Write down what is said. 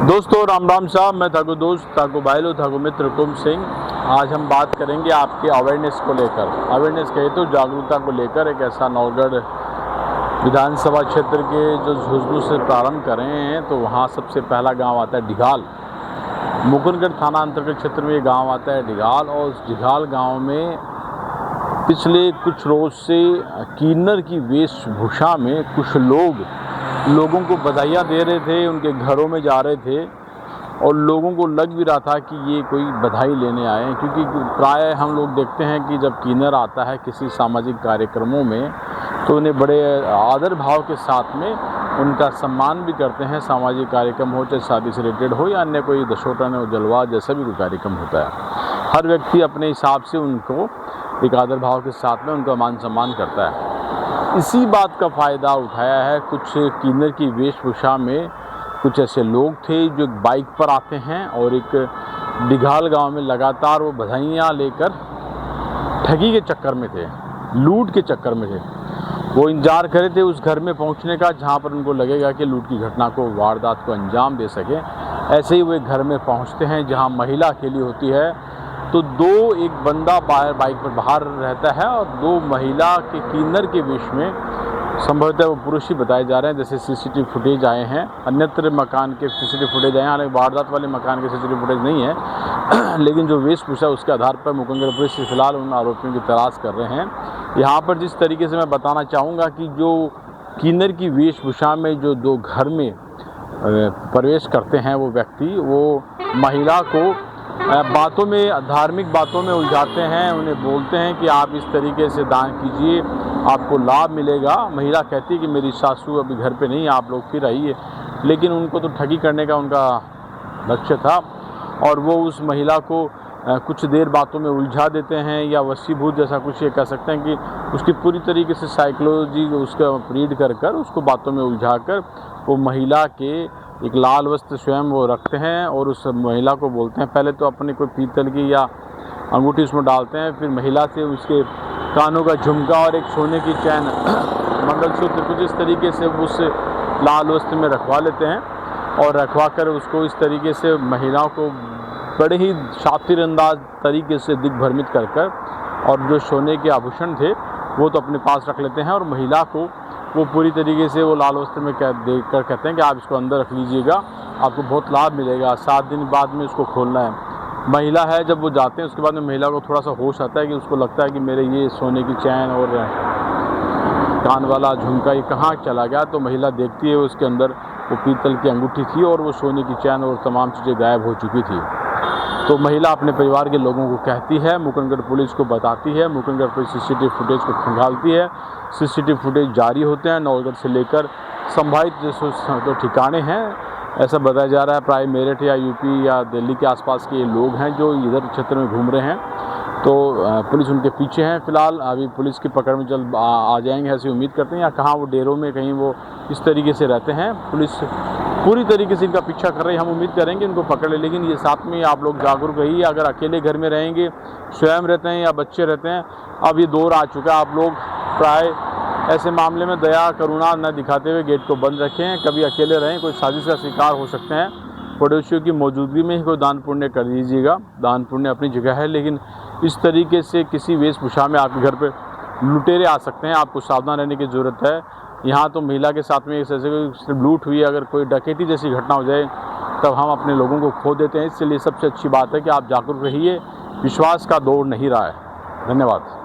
दोस्तों राम राम साहब, मैं थाको दोस्त थाको भाईलो थाको मित्र कुम सिंह। आज हम बात करेंगे आपके अवेयरनेस को लेकर। अवेयरनेस कहे तो जागरूकता को लेकर एक ऐसा नौगढ़ विधानसभा क्षेत्र के जो झुंझुनू से प्रारंभ कर रहे हैं, तो वहाँ सबसे पहला गांव आता है ढिगाल। मुकुंदगढ़ थाना अंतर्गत क्षेत्र में ये गांव आता है ढिगाल, और उस ढिगाल गांव में पिछले कुछ रोज से किन्नर की वेशभूषा में कुछ लोगों को बधाइयाँ दे रहे थे, उनके घरों में जा रहे थे, और लोगों को लग भी रहा था कि ये कोई बधाई लेने आए हैं। क्योंकि प्राय हम लोग देखते हैं कि जब किन्नर आता है किसी सामाजिक कार्यक्रमों में, तो उन्हें बड़े आदर भाव के साथ में उनका सम्मान भी करते हैं। सामाजिक कार्यक्रम हो, चाहे शादी से रिलेटेड हो या अन्य कोई दशोटन हो, जलवा जैसा भी कोई कार्यक्रम होता है, हर व्यक्ति अपने हिसाब से उनको एक आदर भाव के साथ में उनका मान सम्मान करता है। इसी बात का फ़ायदा उठाया है कुछ किन्नर की वेशभूषा में कुछ ऐसे लोग थे जो बाइक पर आते हैं और एक ढिगाल गांव में लगातार वो बधाइयाँ लेकर ठगी के चक्कर में थे, लूट के चक्कर में थे। वो इंतजार करे थे उस घर में पहुंचने का जहां पर उनको लगेगा कि लूट की घटना को, वारदात को अंजाम दे सके। ऐसे ही वो एक घर में पहुंचते हैं जहां महिला अकेली होती है। तो एक बंदा बाइक पर बाहर रहता है और दो महिला के किन्नर के वेश में, संभवतः वो पुरुष ही बताए जा रहे हैं, जैसे सीसीटीवी फुटेज आए हैं, अन्यत्र मकान के सीसीटीवी फुटेज आए हैं। हालांकि वारदात वाले मकान के सीसीटीवी फुटेज नहीं है लेकिन जो वेशभूषा उसके आधार पर मुकुंदगढ़ पुलिस फिलहाल उन आरोपियों की तलाश कर रहे हैं। यहाँ पर जिस तरीके से मैं बताना चाहूँगा कि जो किन्नर की वेशभूषा में जो दो घर में प्रवेश करते हैं वो व्यक्ति, वो महिला को बातों में, धार्मिक बातों में उलझाते हैं। उन्हें बोलते हैं कि आप इस तरीके से दान कीजिए, आपको लाभ मिलेगा। महिला कहती है कि मेरी सासू अभी घर पे नहीं, आप लोग फिर आइए। लेकिन उनको तो ठगी करने का उनका लक्ष्य था, और वो उस महिला को कुछ देर बातों में उलझा देते हैं, या वशीभूत जैसा कुछ ये कह सकते हैं कि उसकी पूरी तरीके से साइकोलॉजी उसका रीड कर उसको बातों में उलझा कर वो महिला के एक लाल वस्त्र स्वयं वो रखते हैं और उस महिला को बोलते हैं, पहले तो अपने कोई पीतल की या अंगूठी उसमें डालते हैं, फिर महिला से उसके कानों का झुमका और एक सोने की चैन मंगलसूत्र कुछ इस तरीके से उस लाल वस्त्र में रखवा लेते हैं, और रखवा कर उसको इस तरीके से महिलाओं को बड़े ही शातिर अंदाज तरीके से दिग्भ्रमित कर और जो सोने के आभूषण थे वो तो अपने पास रख लेते हैं, और महिला को वो पूरी तरीके से वो लाल वस्त्र में देख कर कहते हैं कि आप इसको अंदर रख लीजिएगा, आपको बहुत लाभ मिलेगा, 7 दिन बाद में इसको खोलना है। महिला है, जब वो जाते हैं उसके बाद में महिला को थोड़ा सा होश आता है कि उसको लगता है कि मेरे ये सोने की चैन और कान वाला झुमका ये कहाँ चला गया। तो महिला देखती है उसके अंदर वो पीतल की अंगूठी थी और वो सोने की चैन और तमाम चीज़ें गायब हो चुकी थी। तो महिला अपने परिवार के लोगों को कहती है, मुकुंदगढ़ पुलिस को बताती है, मुकुंदगढ़ पुलिस सीसीटीवी फुटेज को खंगालती है। सीसीटीवी फुटेज जारी होते हैं, नौगढ़ से लेकर संभावित जो ठिकाने हैं, ऐसा बताया जा रहा है प्राय मेरठ या यूपी या दिल्ली के आसपास के लोग हैं जो इधर क्षेत्र में घूम रहे हैं। तो पुलिस उनके पीछे है। फिलहाल अभी पुलिस की पकड़ में जल्द आ जाएंगे ऐसी उम्मीद करते हैं, या कहाँ वो डेरों में कहीं वो इस तरीके से रहते हैं। पुलिस पूरी तरीके से इनका पीछा कर रही है, हम उम्मीद करेंगे इनको पकड़ ले। लेकिन ये साथ में आप लोग जागरूक रहिए, अगर अकेले घर में रहेंगे, स्वयं रहते हैं या बच्चे रहते हैं, अब ये दौर आ चुका है, आप लोग प्राय ऐसे मामले में दया करुणा न दिखाते हुए गेट को बंद रखें। कभी अकेले रहें, कोई साजिश का शिकार हो सकते हैं, पड़ोसियों की मौजूदगी में ही कोई दान पुण्य कर दीजिएगा। दान पुण्य अपनी जगह है, लेकिन इस तरीके से किसी वेशभूषा में आपके घर पे लुटेरे आ सकते हैं, आपको सावधान रहने की ज़रूरत है। यहाँ तो महिला के साथ में ऐसे कोई लूट हुई, अगर कोई डकैती जैसी घटना हो जाए तब हम अपने लोगों को खो देते हैं। इसलिए सबसे अच्छी बात है कि आप जागरूक रहिए, विश्वास का दौर नहीं रहा है। धन्यवाद।